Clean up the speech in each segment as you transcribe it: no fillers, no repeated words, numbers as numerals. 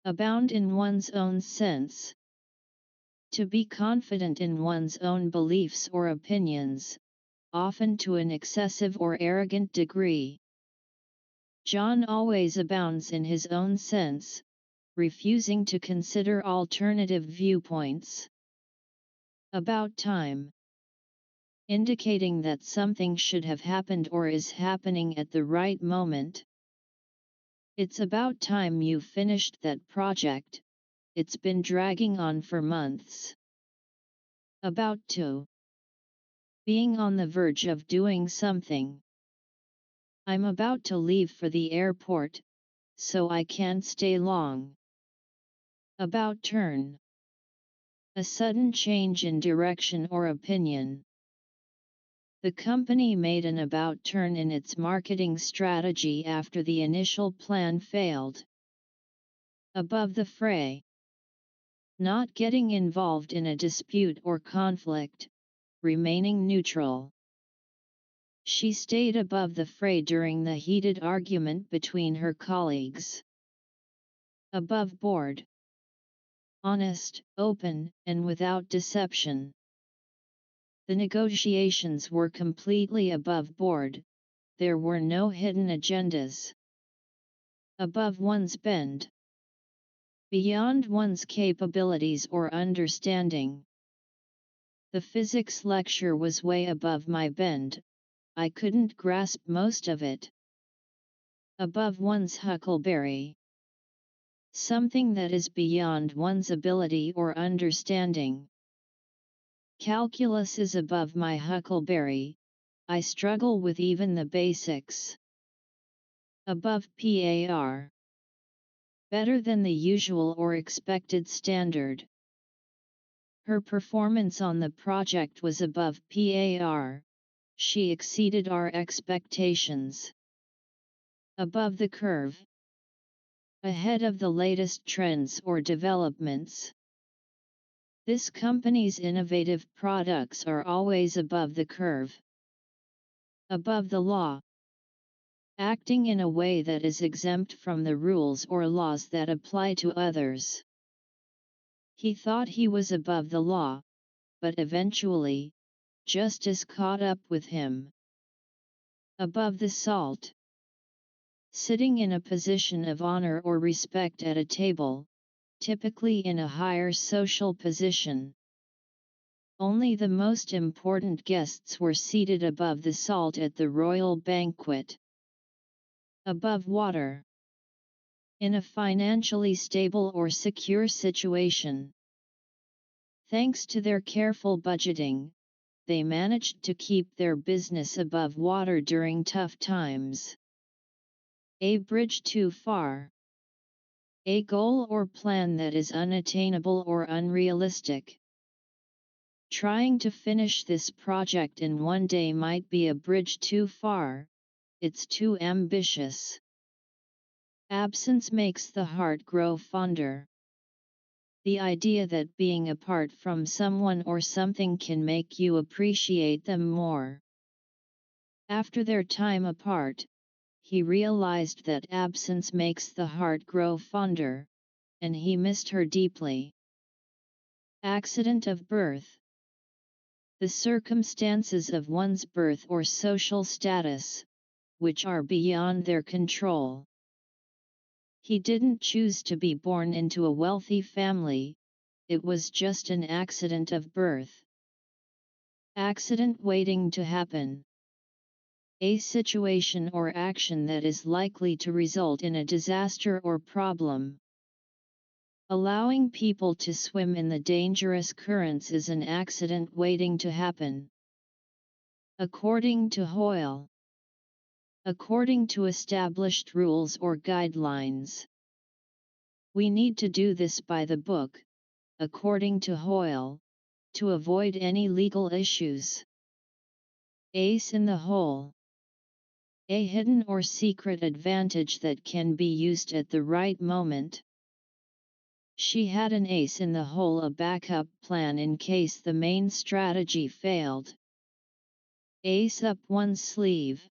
Abound in one's own sense. To be confident in one's own beliefs or opinions, often to an excessive or arrogant degree. John always abounds in his own sense, refusing to consider alternative viewpoints. About time. Indicating that something should have happened or is happening at the right moment. It's about time you finished that project, it's been dragging on for months. About to. Being on the verge of doing something. I'm about to leave for the airport, so I can't stay long. About turn. A sudden change in direction or opinion. The company made an about turn in its marketing strategy after the initial plan failed. Above the fray. Not getting involved in a dispute or conflict, remaining neutral. She stayed above the fray during the heated argument between her colleagues. Above board. Honest, open, and without deception. The negotiations were completely above board, there were no hidden agendas. Above one's bend. Beyond one's capabilities or understanding. The physics lecture was way above my bend, I couldn't grasp most of it. Above one's huckleberry. Something that is beyond one's ability or understanding. Calculus is above my huckleberry, I struggle with even the basics. Above par. Better than the usual or expected standard. Her performance on the project was above par, she exceeded our expectations. Above the curve. Ahead of the latest trends or developments. This company's innovative products are always above the curve. Above the law. Acting in a way that is exempt from the rules or laws that apply to others. He thought he was above the law, but eventually, justice caught up with him. Above the salt. Sitting in a position of honor or respect at a table, typically in a higher social position. Only the most important guests were seated above the salt at the royal banquet. Above water. In a financially stable or secure situation. Thanks to their careful budgeting, they managed to keep their business above water during tough times. A bridge too far. A goal or plan that is unattainable or unrealistic. Trying to finish this project in one day might be a bridge too far, it's too ambitious. Absence makes the heart grow fonder. The idea that being apart from someone or something can make you appreciate them more. After their time apart, he realized that absence makes the heart grow fonder, and he missed her deeply. Accident of birth. The circumstances of one's birth or social status, which are beyond their control. He didn't choose to be born into a wealthy family, it was just an accident of birth. Accident waiting to happen. A situation or action that is likely to result in a disaster or problem. Allowing people to swim in the dangerous currents is an accident waiting to happen. According to Hoyle. According to established rules or guidelines. We need to do this by the book, according to Hoyle, to avoid any legal issues. Ace in the hole. A hidden or secret advantage that can be used at the right moment. She had an ace in the hole, a backup plan in case the main strategy failed. Ace up one's sleeve.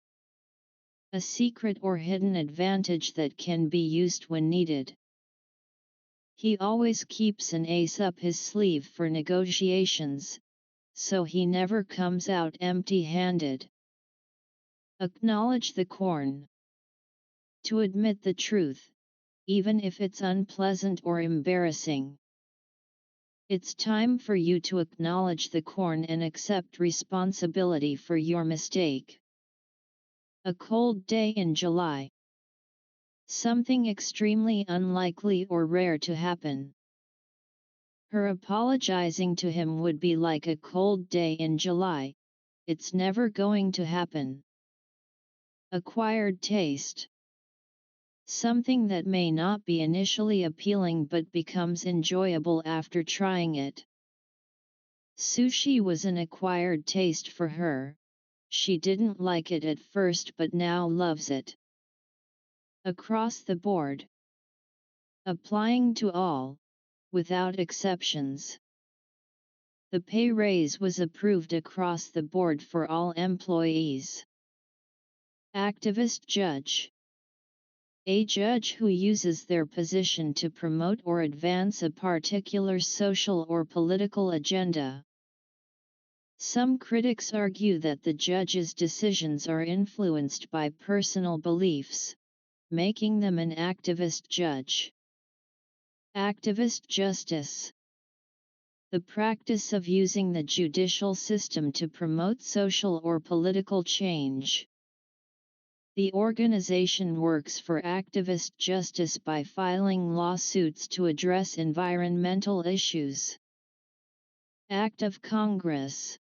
A secret or hidden advantage that can be used when needed. He always keeps an ace up his sleeve for negotiations, so he never comes out empty-handed. Acknowledge the corn. To admit the truth, even if it's unpleasant or embarrassing. It's time for you to acknowledge the corn and accept responsibility for your mistake. A cold day in July. Something extremely unlikely or rare to happen. Her apologizing to him would be like a cold day in July. It's never going to happen. Acquired taste. Something that may not be initially appealing but becomes enjoyable after trying it. Sushi was an acquired taste for her. She didn't like it at first but now loves it. Across the board. Applying to all, without exceptions. The pay raise was approved across the board for all employees. Activist judge. A judge who uses their position to promote or advance a particular social or political agenda. Some critics argue that the judge's decisions are influenced by personal beliefs, making them an activist judge. Activist justice. The practice of using the judicial system to promote social or political change. The organization works for activist justice by filing lawsuits to address environmental issues. Act of Congress.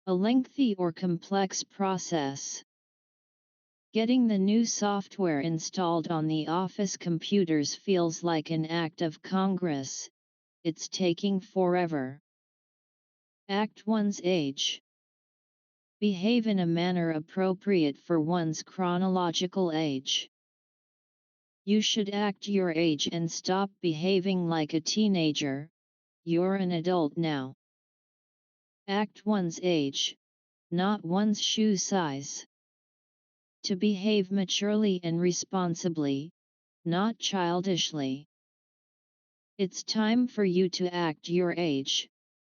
A lengthy or complex process. Getting the new software installed on the office computers feels like an act of Congress. It's taking forever. Act one's age. Behave in a manner appropriate for one's chronological age. You should act your age and stop behaving like a teenager. You're an adult now. Act one's age, not one's shoe size. To behave maturely and responsibly, not childishly. It's time for you to act your age,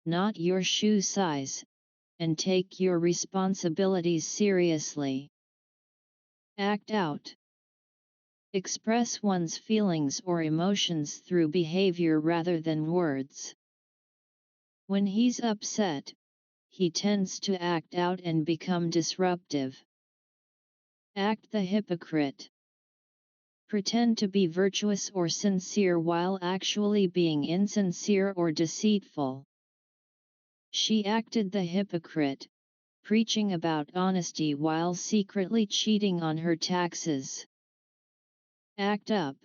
not your shoe size, and take your responsibilities seriously. Act out. Express one's feelings or emotions through behavior rather than words. When he's upset, he tends to act out and become disruptive. Act the hypocrite. Pretend to be virtuous or sincere while actually being insincere or deceitful. She acted the hypocrite, preaching about honesty while secretly cheating on her taxes. Act up.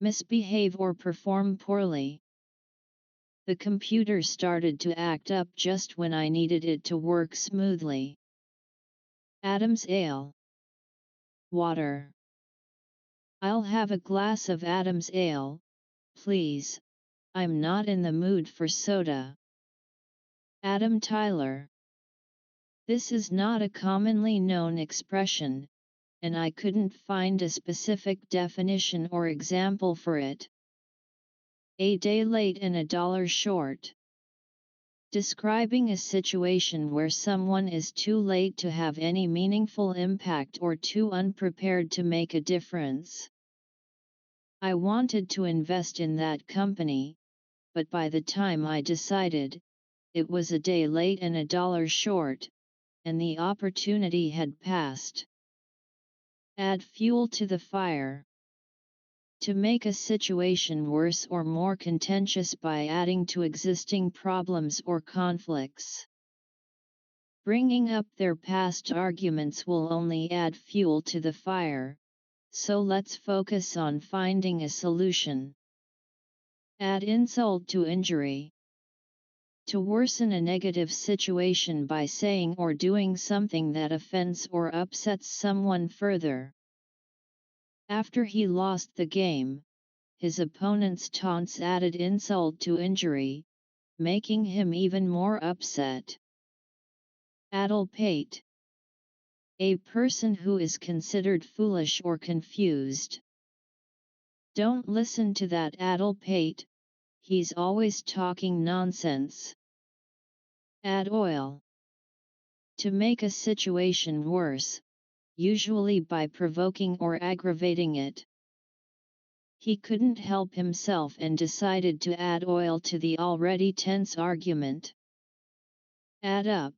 Misbehave or perform poorly. The computer started to act up just when I needed it to work smoothly. Adam's Ale. Water. I'll have a glass of Adam's Ale, please. I'm not in the mood for soda. Adam Tyler. This is not a commonly known expression, and I couldn't find a specific definition or example for it. A day late and $1 short. Describing a situation where someone is too late to have any meaningful impact or too unprepared to make a difference. I wanted to invest in that company, but by the time I decided, it was a day late and $1 short, and the opportunity had passed. Add fuel to the fire. To make a situation worse or more contentious by adding to existing problems or conflicts. Bringing up their past arguments will only add fuel to the fire, so let's focus on finding a solution. Add insult to injury. To worsen a negative situation by saying or doing something that offends or upsets someone further. After he lost the game, his opponent's taunts added insult to injury, making him even more upset. Addle-pate. A person who is considered foolish or confused. Don't listen to that addle-pate, he's always talking nonsense. Add oil. To make a situation worse, usually by provoking or aggravating it. He couldn't help himself and decided to add oil to the already tense argument. Add up.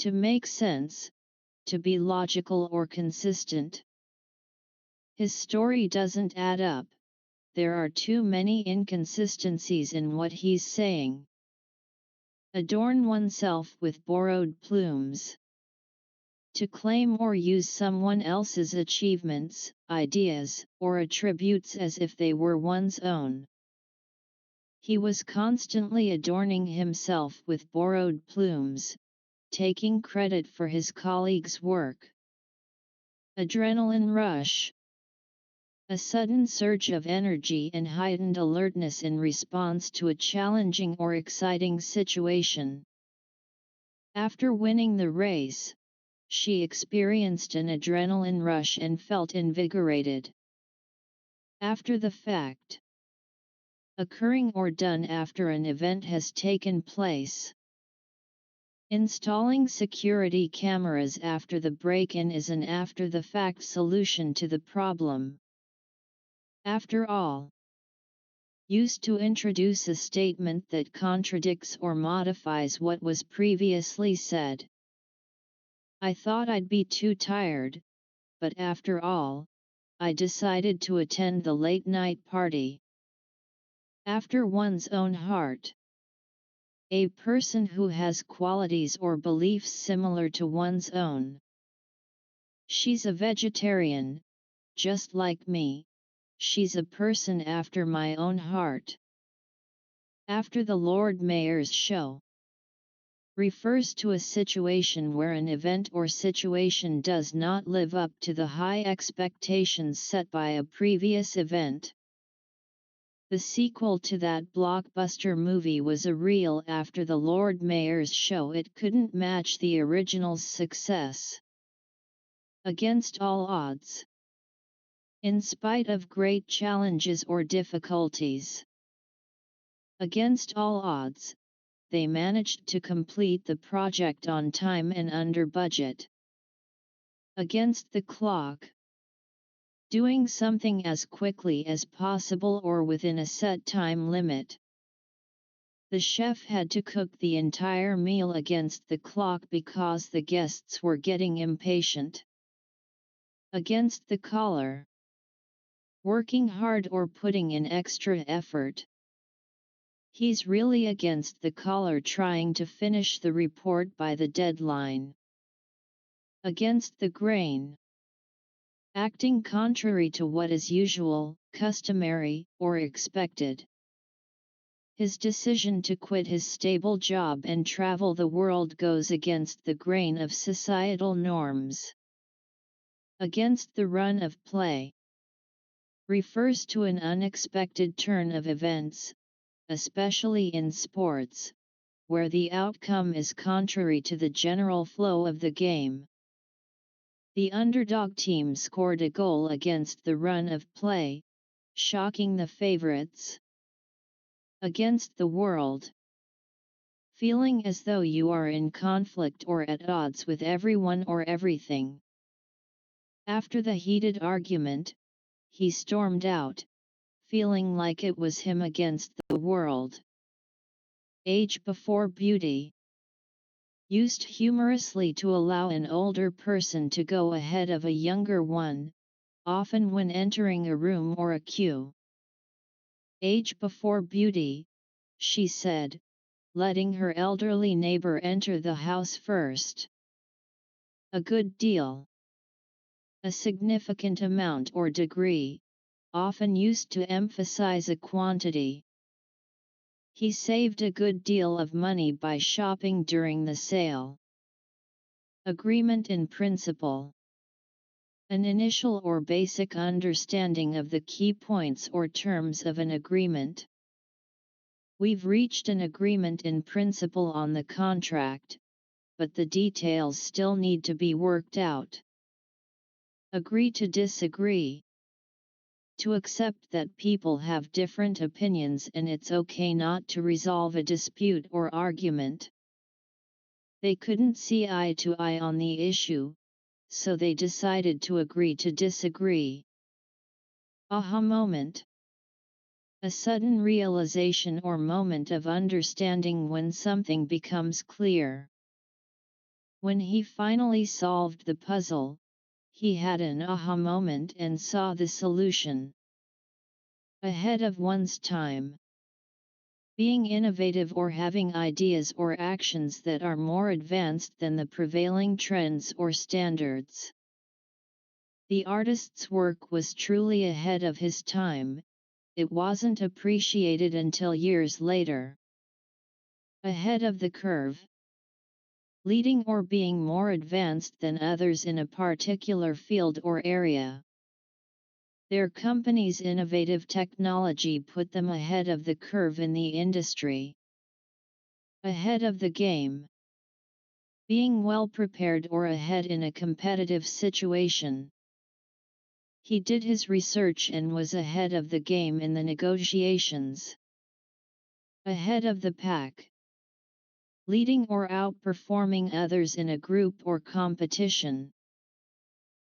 To make sense, to be logical or consistent. His story doesn't add up, there are too many inconsistencies in what he's saying. Adorn oneself with borrowed plumes. To claim or use someone else's achievements, ideas, or attributes as if they were one's own. He was constantly adorning himself with borrowed plumes, taking credit for his colleagues' work. Adrenaline rush. A sudden surge of energy and heightened alertness in response to a challenging or exciting situation. After winning the race, she experienced an adrenaline rush and felt invigorated. After the fact. Occurring or done after an event has taken place. Installing security cameras after the break-in is an after-the-fact solution to the problem. After all. Used to introduce a statement that contradicts or modifies what was previously said. I thought I'd be too tired, but after all, I decided to attend the late-night party. After one's own heart. A person who has qualities or beliefs similar to one's own. She's a vegetarian, just like me. She's a person after my own heart. After the Lord Mayor's show. Refers to a situation where an event or situation does not live up to the high expectations set by a previous event. The sequel to that blockbuster movie was a reel after the Lord Mayor's show. It couldn't match the original's success. Against all odds. In spite of great challenges or difficulties. Against all odds, they managed to complete the project on time and under budget. Against the clock. Doing something as quickly as possible or within a set time limit. The chef had to cook the entire meal against the clock because the guests were getting impatient. Against the collar. Working hard or putting in extra effort. He's really against the collar trying to finish the report by the deadline. Against the grain. Acting contrary to what is usual, customary, or expected. His decision to quit his stable job and travel the world goes against the grain of societal norms. Against the run of play. Refers to an unexpected turn of events, especially in sports, where the outcome is contrary to the general flow of the game. The underdog team scored a goal against the run of play, shocking the favorites. Against the world. Feeling as though you are in conflict or at odds with everyone or everything. After the heated argument, he stormed out, feeling like it was him against the world. Age before beauty. Used humorously to allow an older person to go ahead of a younger one, often when entering a room or a queue. Age before beauty, she said, letting her elderly neighbor enter the house first. A good deal. A significant amount or degree, often used to emphasize a quantity. He saved a good deal of money by shopping during the sale. Agreement in principle. An initial or basic understanding of the key points or terms of an agreement. We've reached an agreement in principle on the contract, but the details still need to be worked out. Agree to disagree. To accept that people have different opinions and it's okay not to resolve a dispute or argument. They couldn't see eye to eye on the issue, so they decided to agree to disagree. Aha moment. A sudden realization or moment of understanding when something becomes clear. When he finally solved the puzzle, he had an aha moment and saw the solution. Ahead of one's time. Being innovative or having ideas or actions that are more advanced than the prevailing trends or standards. The artist's work was truly ahead of his time. It wasn't appreciated until years later. Ahead of the curve. Leading or being more advanced than others in a particular field or area. Their company's innovative technology put them ahead of the curve in the industry. Ahead of the game. Being well prepared or ahead in a competitive situation. He did his research and was ahead of the game in the negotiations. Ahead of the pack. Leading or outperforming others in a group or competition.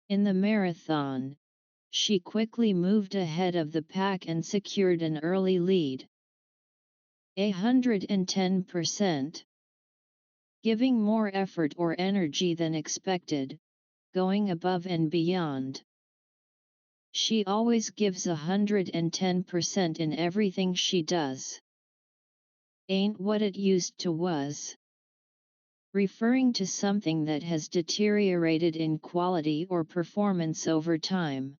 In the marathon, she quickly moved ahead of the pack and secured an early lead. 110%. Giving more effort or energy than expected, going above and beyond. She always gives 110% in everything she does. Ain't what it used to was. Referring to something that has deteriorated in quality or performance over time.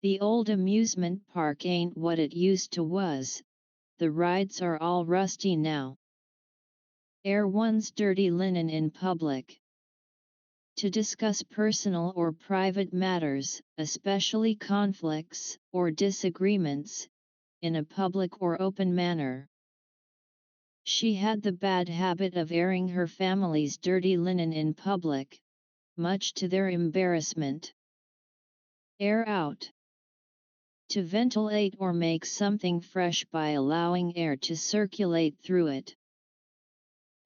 The old amusement park ain't what it used to was, the rides are all rusty now. Air one's dirty linen in public. To discuss personal or private matters, especially conflicts or disagreements, in a public or open manner. She had the bad habit of airing her family's dirty linen in public, much to their embarrassment. Air out. To ventilate or make something fresh by allowing air to circulate through it.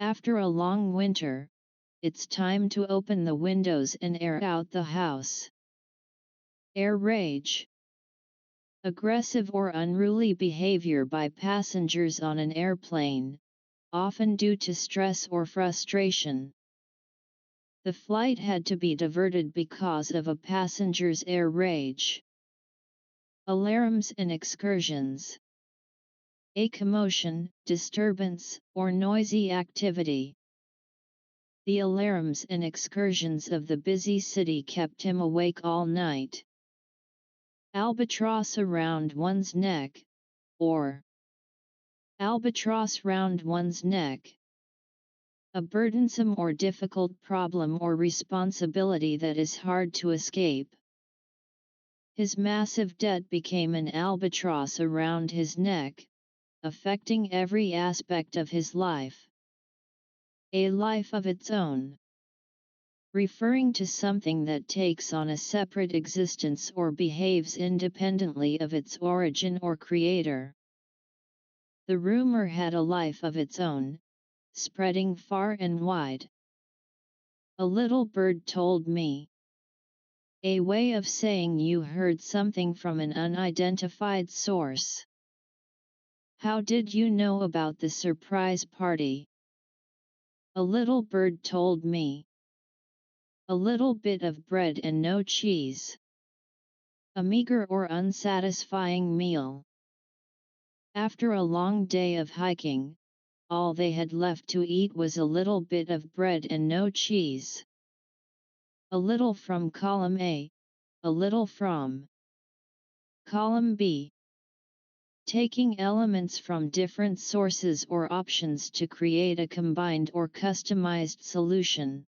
After a long winter, it's time to open the windows and air out the house. Air rage. Aggressive or unruly behavior by passengers on an airplane, often due to stress or frustration. The flight had to be diverted because of a passenger's air rage. Alarms and excursions. A commotion, disturbance, or noisy activity. The alarms and excursions of the busy city kept him awake all night. Albatross around one's neck, or albatross round one's neck. A burdensome or difficult problem or responsibility that is hard to escape. His massive debt became an albatross around his neck, affecting every aspect of his life. A life of its own. Referring to something that takes on a separate existence or behaves independently of its origin or creator. The rumor had a life of its own, spreading far and wide. A little bird told me. A way of saying you heard something from an unidentified source. How did you know about the surprise party? A little bird told me. A little bit of bread and no cheese. A meager or unsatisfying meal. After a long day of hiking, all they had left to eat was a little bit of bread and no cheese. A little from column A, a little from column B. Taking elements from different sources or options to create a combined or customized solution.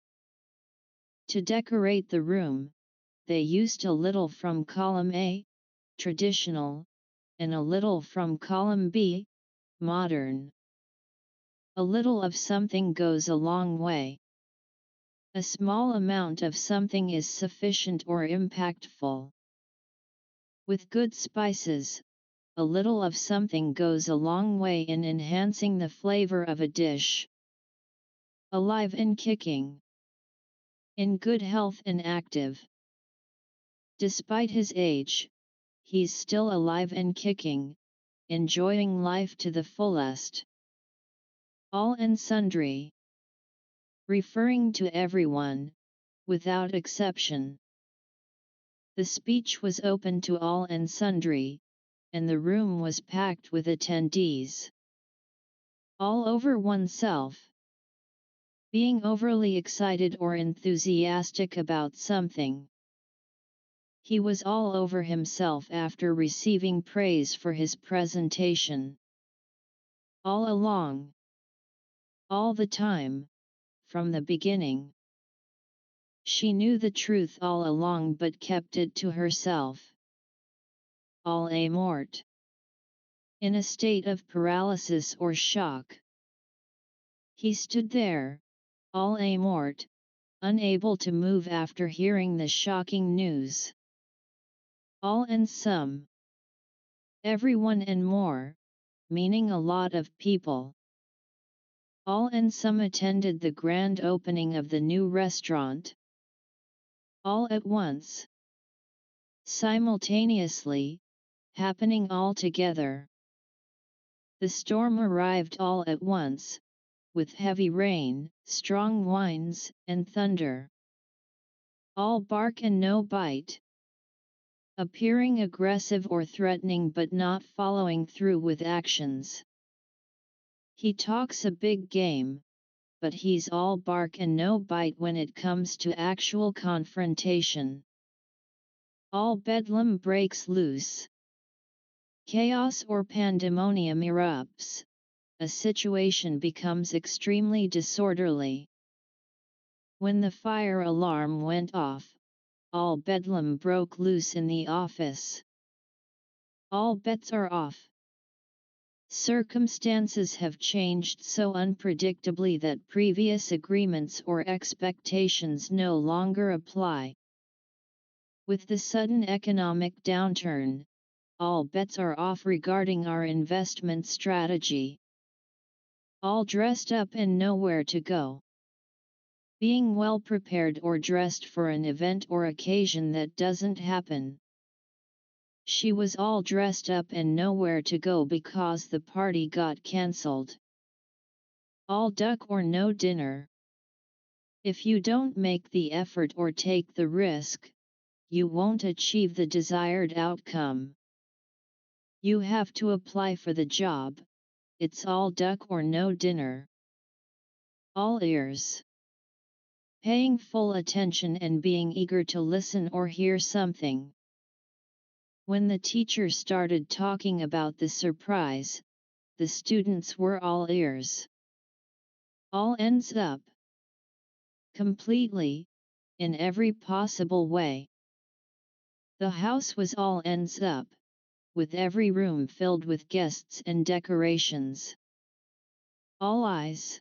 To decorate the room, they used a little from column A, traditional, and a little from column B, modern. A little of something goes a long way. A small amount of something is sufficient or impactful. With good spices, a little of something goes a long way in enhancing the flavor of a dish. Alive and kicking. In good health and active. Despite his age, he's still alive and kicking, enjoying life to the fullest. All and sundry. Referring to everyone, without exception. The speech was open to all and sundry, and the room was packed with attendees. All over oneself. Being overly excited or enthusiastic about something. He was all over himself after receiving praise for his presentation. All along. All the time, from the beginning. She knew the truth all along but kept it to herself. All a mort. In a state of paralysis or shock. He stood there, all a mort, unable to move after hearing the shocking news. All and some. Everyone and more, meaning a lot of people. All and some attended the grand opening of the new restaurant. All at once. Simultaneously, happening all together. The storm arrived all at once, with heavy rain, strong winds, and thunder. All bark and no bite. Appearing aggressive or threatening but not following through with actions. He talks a big game, but he's all bark and no bite when it comes to actual confrontation. All bedlam breaks loose. Chaos or pandemonium erupts. A situation becomes extremely disorderly. When the fire alarm went off, all bedlam broke loose in the office. All bets are off. Circumstances have changed so unpredictably that previous agreements or expectations no longer apply. With the sudden economic downturn, all bets are off regarding our investment strategy. All dressed up and nowhere to go. Being well prepared or dressed for an event or occasion that doesn't happen. She was all dressed up and nowhere to go because the party got cancelled. All duck or no dinner. If you don't make the effort or take the risk, you won't achieve the desired outcome. You have to apply for the job. It's all duck or no dinner. All ears. Paying full attention and being eager to listen or hear something. When the teacher started talking about the surprise, the students were all ears. All ends up. Completely, in every possible way. The house was all ends up, with every room filled with guests and decorations. All eyes.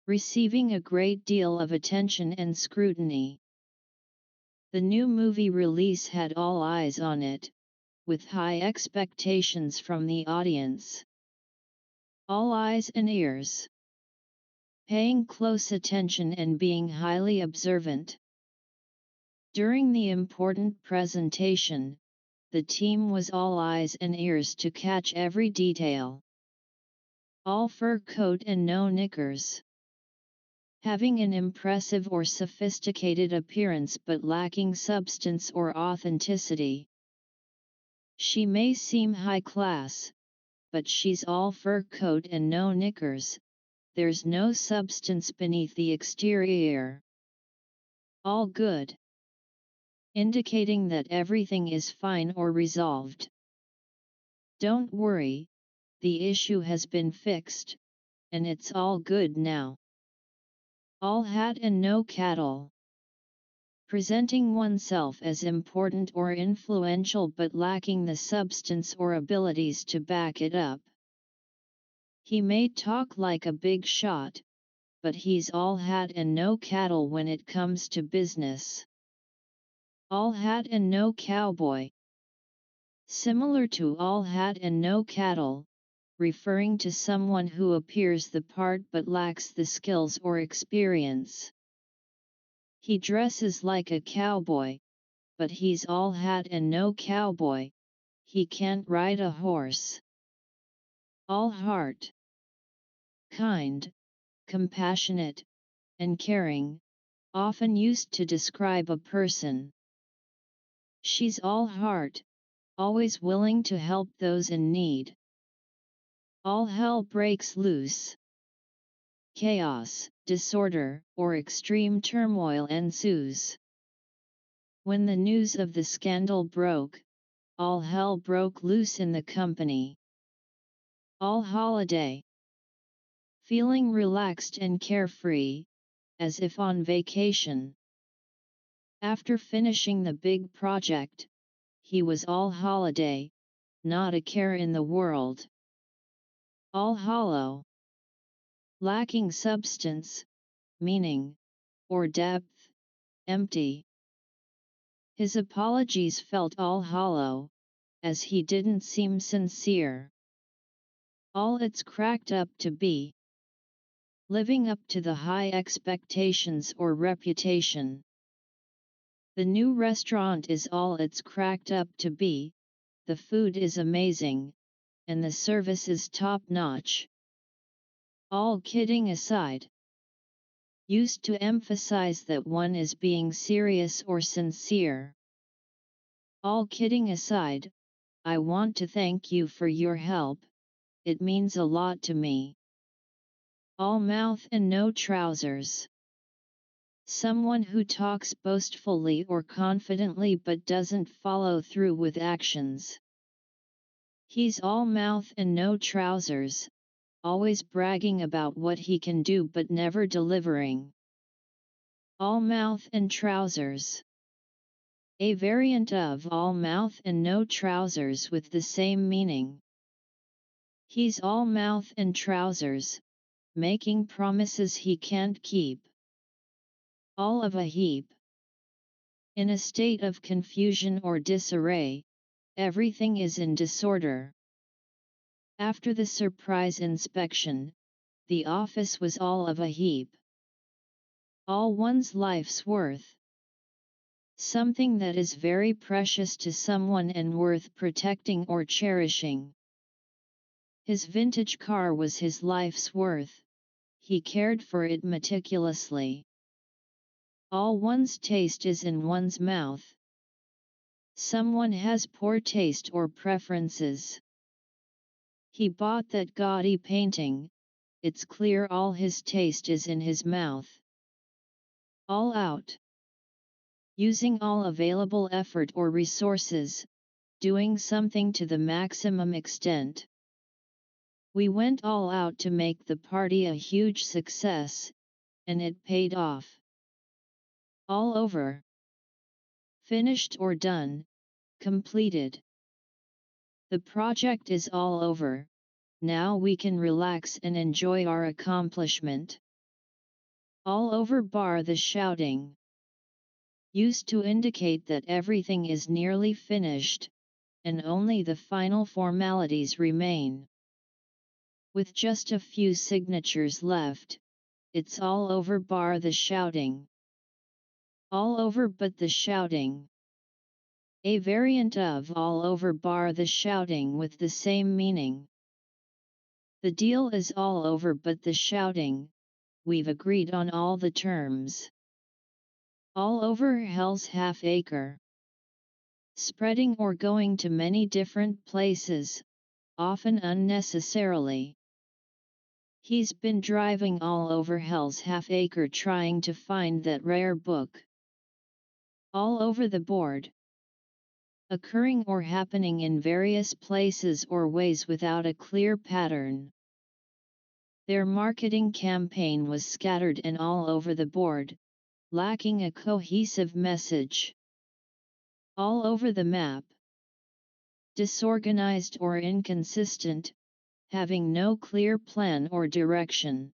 Receiving a great deal of attention and scrutiny. The new movie release had all eyes on it, with high expectations from the audience. All eyes and ears. Paying close attention and being highly observant. During the important presentation, the team was all eyes and ears to catch every detail. All fur coat and no knickers. Having an impressive or sophisticated appearance but lacking substance or authenticity. She may seem high class, but she's all fur coat and no knickers, there's no substance beneath the exterior. All good. Indicating that everything is fine or resolved. Don't worry, the issue has been fixed, and it's all good now. All hat and no cattle. Presenting oneself as important or influential but lacking the substance or abilities to back it up. He may talk like a big shot, but he's all hat and no cattle when it comes to business. All hat and no cowboy. Similar to all hat and no cattle, referring to someone who appears the part but lacks the skills or experience. He dresses like a cowboy, but he's all hat and no cowboy, he can't ride a horse. All heart. Kind, compassionate, and caring, often used to describe a person. She's all heart, always willing to help those in need. All hell breaks loose. Chaos, disorder, or extreme turmoil ensues. When the news of the scandal broke, all hell broke loose in the company. All holiday. Feeling relaxed and carefree, as if on vacation. After finishing the big project, he was all holiday, not a care in the world. All hollow. Lacking substance, meaning, or depth, empty. His apologies felt all hollow, as he didn't seem sincere. All it's cracked up to be. Living up to the high expectations or reputation. The new restaurant is all it's cracked up to be, the food is amazing, and the service is top-notch. All kidding aside. Used to emphasize that one is being serious or sincere. All kidding aside, I want to thank you for your help, it means a lot to me. All mouth and no trousers. Someone who talks boastfully or confidently but doesn't follow through with actions. He's all mouth and no trousers, always bragging about what he can do but never delivering. All mouth and trousers. A variant of all mouth and no trousers with the same meaning. He's all mouth and trousers, making promises he can't keep. All of a heap. In a state of confusion or disarray, everything is in disorder. After the surprise inspection, the office was all of a heap. All one's life's worth. Something that is very precious to someone and worth protecting or cherishing. His vintage car was his life's worth. He cared for it meticulously. All one's taste is in one's mouth. Someone has poor taste or preferences. He bought that gaudy painting, it's clear all his taste is in his mouth. All out. Using all available effort or resources, doing something to the maximum extent. We went all out to make the party a huge success, and it paid off. All over. Finished or done, completed. The project is all over, now we can relax and enjoy our accomplishment. All over bar the shouting. Used to indicate that everything is nearly finished, and only the final formalities remain. With just a few signatures left, it's all over bar the shouting. All over but the shouting. A variant of all over bar the shouting with the same meaning. The deal is all over but the shouting, we've agreed on all the terms. All over hell's half acre. Spreading or going to many different places, often unnecessarily. He's been driving all over hell's half acre trying to find that rare book. All over the board. Occurring or happening in various places or ways without a clear pattern. Their marketing campaign was scattered and all over the board, lacking a cohesive message. All over the map. Disorganized or inconsistent, having no clear plan or direction.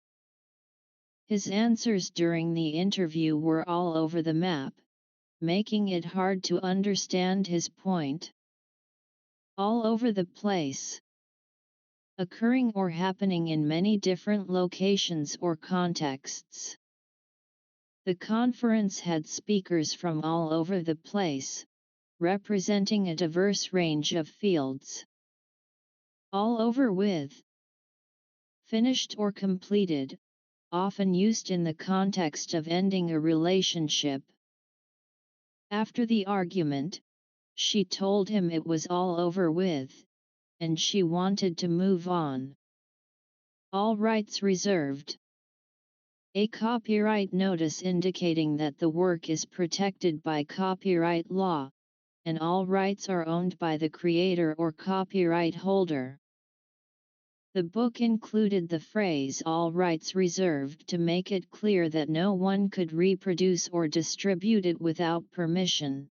His answers during the interview were all over the map, making it hard to understand his point. all over the place, occurring or happening in many different locations or contexts. The conference had speakers from all over the place, representing a diverse range of fields. All over with, finished or completed, often used in the context of ending a relationship. After the argument, she told him it was all over with, and she wanted to move on. All rights reserved. A copyright notice indicating that the work is protected by copyright law, and all rights are owned by the creator or copyright holder. The book included the phrase "all rights reserved" to make it clear that no one could reproduce or distribute it without permission.